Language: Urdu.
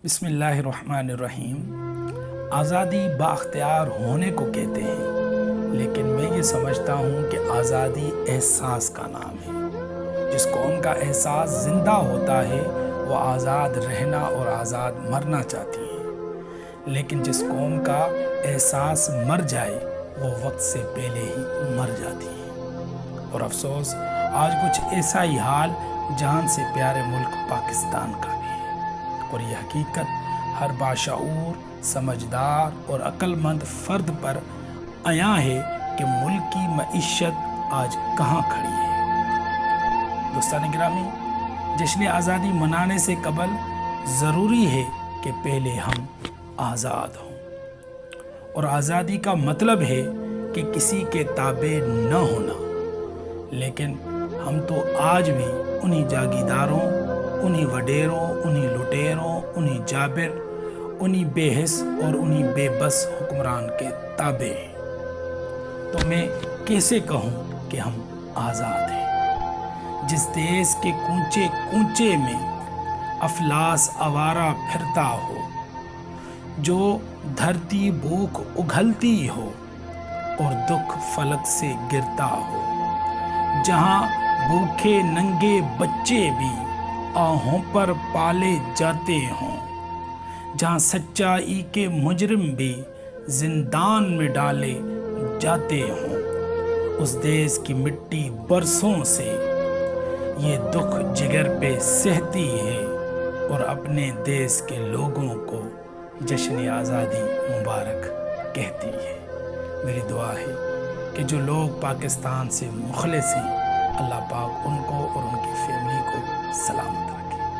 بسم اللہ الرحمن الرحیم۔ آزادی بااختیار ہونے کو کہتے ہیں، لیکن میں یہ سمجھتا ہوں کہ آزادی احساس کا نام ہے۔ جس قوم کا احساس زندہ ہوتا ہے وہ آزاد رہنا اور آزاد مرنا چاہتی ہے، لیکن جس قوم کا احساس مر جائے وہ وقت سے پہلے ہی مر جاتی ہے۔ اور افسوس آج کچھ ایسا ہی حال جان سے پیارے ملک پاکستان کا بھی ہے، اور یہ حقیقت ہر باشعور، سمجھدار اور عقل مند فرد پر عیاں ہے کہ ملک کی معیشت آج کہاں کھڑی ہے۔ دوستان گرامی، جشن آزادی منانے سے قبل ضروری ہے کہ پہلے ہم آزاد ہوں، اور آزادی کا مطلب ہے کہ کسی کے تابع نہ ہونا۔ لیکن ہم تو آج بھی انہی جاگیرداروں، انہی وڈیروں، انہی لٹیروں، انہی جابر، انہی بے حس اور انہی بے بس حکمران کے تابع ہیں۔ تو میں کیسے کہوں کہ ہم آزاد ہیں؟ جس دیس کے کونچے کونچے میں افلاس آوارہ پھرتا ہو، جو دھرتی بھوک اگھلتی ہو اور دکھ فلک سے گرتا ہو، جہاں بھوکے ننگے بچے بھی آہوں پر پالے جاتے ہوں، جہاں سچائی کے مجرم بھی زندان میں ڈالے جاتے ہوں، اس دیس کی مٹی برسوں سے یہ دکھ جگر پہ سہتی ہے اور اپنے دیس کے لوگوں کو جشن آزادی مبارک کہتی ہے۔ میری دعا ہے کہ جو لوگ پاکستان سے مخلص ہیں، اللہ پاک ان کو اور ان کی فیملی کو سلامت